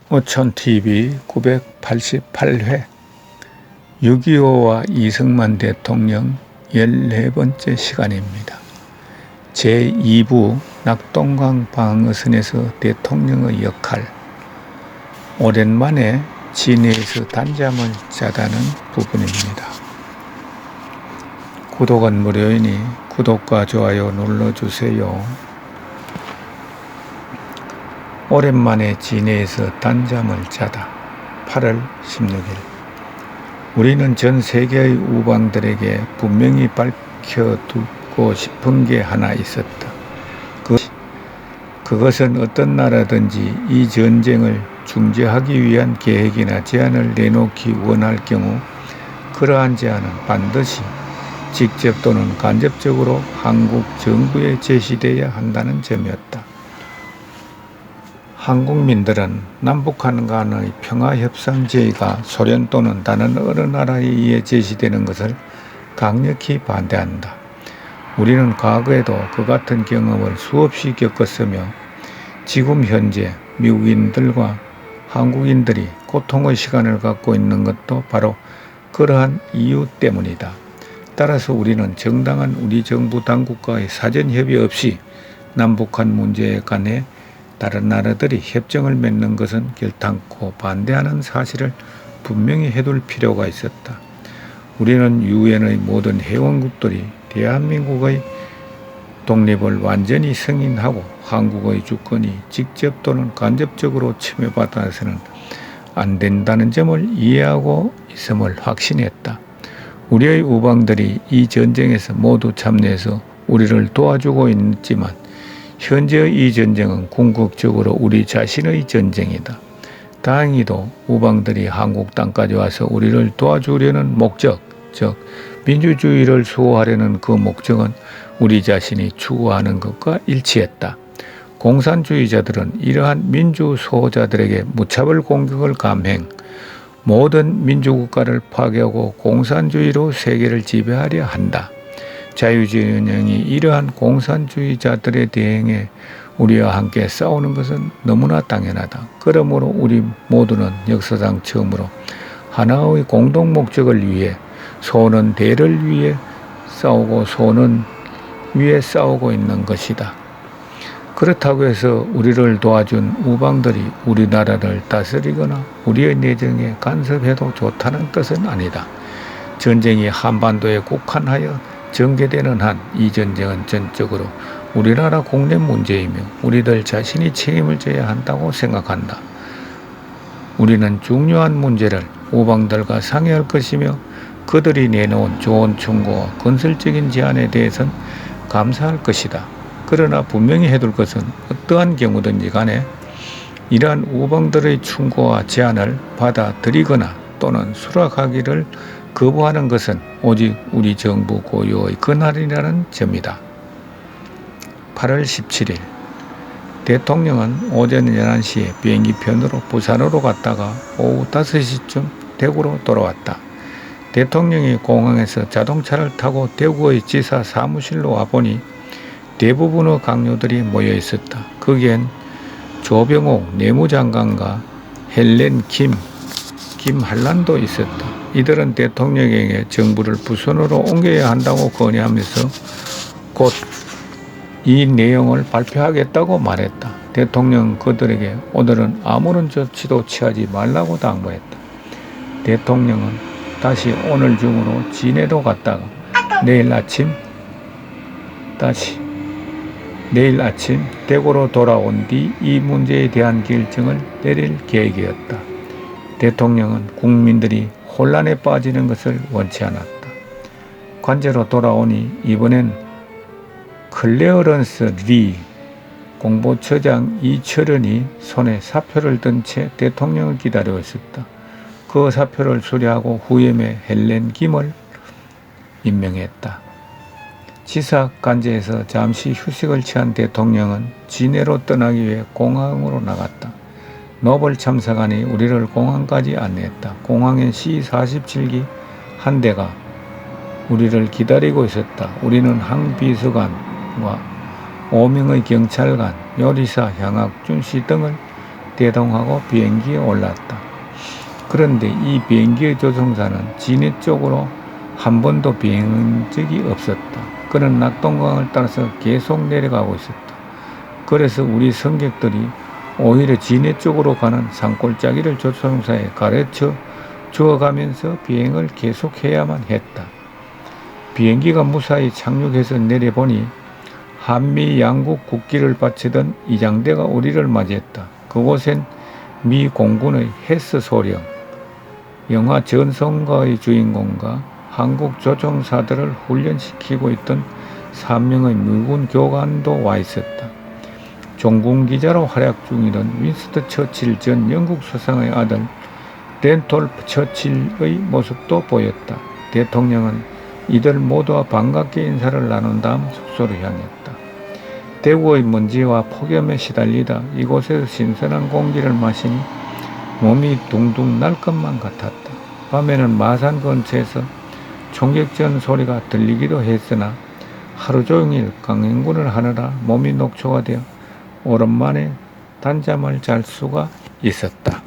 오촌TV 988회 6.25와 이승만 대통령 14번째 시간입니다. 제2부 낙동강 방어선에서 대통령의 역할. 오랜만에 진해에서 단잠을 자다는 부분입니다. 구독은 무료이니 구독과 좋아요 눌러주세요. 오랜만에 진해에서 단잠을 자다. 8월 16일. 우리는 전 세계의 우방들에게 분명히 밝혀두고 싶은 게 하나 있었다. 그것은 어떤 나라든지 이 전쟁을 중재하기 위한 계획이나 제안을 내놓기 원할 경우 그러한 제안은 반드시 직접 또는 간접적으로 한국 정부에 제시되어야 한다는 점이었다. 한국민들은 남북한 간의 평화협상 제의가 소련 또는 다른 어느 나라에 의해 제시되는 것을 강력히 반대한다. 우리는 과거에도 그 같은 경험을 수없이 겪었으며 지금 현재 미국인들과 한국인들이 고통의 시간을 갖고 있는 것도 바로 그러한 이유 때문이다. 따라서 우리는 정당한 우리 정부 당국과의 사전 협의 없이 남북한 문제에 관해 다른 나라들이 협정을 맺는 것은 결단코 반대하는 사실을 분명히 해둘 필요가 있었다. 우리는 유엔의 모든 회원국들이 대한민국의 독립을 완전히 승인하고 한국의 주권이 직접 또는 간접적으로 침해받아서는 안 된다는 점을 이해하고 있음을 확신했다. 우리의 우방들이 이 전쟁에서 모두 참여해서 우리를 도와주고 있지만 현재의 이 전쟁은 궁극적으로 우리 자신의 전쟁이다. 다행히도 우방들이 한국 땅까지 와서 우리를 도와주려는 목적, 즉 민주주의를 수호하려는 그 목적은 우리 자신이 추구하는 것과 일치했다. 공산주의자들은 이러한 민주 수호자들에게 무차별 공격을 감행, 모든 민주국가를 파괴하고 공산주의로 세계를 지배하려 한다. 자유진영이 이러한 공산주의자들에 대응해 우리와 함께 싸우는 것은 너무나 당연하다. 그러므로 우리 모두는 역사상 처음으로 하나의 공동 목적을 위해 소는 대를 위해 싸우고 소는 위에 싸우고 있는 것이다. 그렇다고 해서 우리를 도와준 우방들이 우리나라를 다스리거나 우리의 내정에 간섭해도 좋다는 뜻은 아니다. 전쟁이 한반도에 국한하여 전개되는 한 이 전쟁은 전적으로 우리나라 국내 문제이며 우리들 자신이 책임을 져야 한다고 생각한다. 우리는 중요한 문제를 우방들과 상의할 것이며 그들이 내놓은 좋은 충고와 건설적인 제안에 대해서는 감사할 것이다. 그러나 분명히 해둘 것은 어떠한 경우든지 간에 이러한 우방들의 충고와 제안을 받아들이거나 또는 수락하기를 거부하는 것은 오직 우리 정부 고유의 권한이라는 점이다. 8월 17일 대통령은 오전 11시에 비행기편으로 부산으로 갔다가 오후 5시쯤 대구로 돌아왔다. 대통령이 공항에서 자동차를 타고 대구의 지사 사무실로 와보니 대부분의 강요들이 모여 있었다. 거기엔 조병옥 내무장관과 헬렌 김한란도 있었다. 이들은 대통령에게 정부를 부산으로 옮겨야 한다고 건의하면서 곧 이 내용을 발표하겠다고 말했다. 대통령은 그들에게 오늘은 아무런 조치도 취하지 말라고 당부했다. 대통령은 다시 오늘 중으로 진해로 갔다가 내일 아침 대구로 돌아온 뒤 이 문제에 대한 결정을 내릴 계획이었다. 대통령은 국민들이 혼란에 빠지는 것을 원치 않았다. 관제로 돌아오니 이번엔 클레어런스 리 공보처장 이철현이 손에 사표를 든 채 대통령을 기다리고 있었다. 그 사표를 수리하고 후임에 헬렌 김을 임명했다. 지사 관제에서 잠시 휴식을 취한 대통령은 진해로 떠나기 위해 공항으로 나갔다. 노블 참사관이 우리를 공항까지 안내했다. 공항엔 C-47기 한 대가 우리를 기다리고 있었다. 우리는 항비서관과 5명의 경찰관, 요리사, 향학준씨 등을 대동하고 비행기에 올랐다. 그런데 이 비행기의 조종사는 진해 쪽으로 한 번도 비행한 적이 없었다. 그는 낙동강을 따라서 계속 내려가고 있었다. 그래서 우리 승객들이 오히려 진해 쪽으로 가는 산골짜기를 조종사에 가르쳐 주어가면서 비행을 계속해야만 했다. 비행기가 무사히 착륙해서 내려보니 한미 양국 국기를 바치던 이장대가 우리를 맞이했다. 그곳엔 미 공군의 헤스 소령, 영화 전성가의 주인공과 한국 조종사들을 훈련시키고 있던 3명의 미군 교관도 와 있었다. 종군 기자로 활약 중이던 윈스턴 처칠 전 영국 수상의 아들 렌톨프 처칠의 모습도 보였다. 대통령은 이들 모두와 반갑게 인사를 나눈 다음 숙소로 향했다. 대구의 먼지와 폭염에 시달리다 이곳에서 신선한 공기를 마시니 몸이 둥둥 날 것만 같았다. 밤에는 마산 근처에서 총격전 소리가 들리기도 했으나 하루 종일 강행군을 하느라 몸이 녹초가 되어 오랜만에 단잠을 잘 수가 있었다.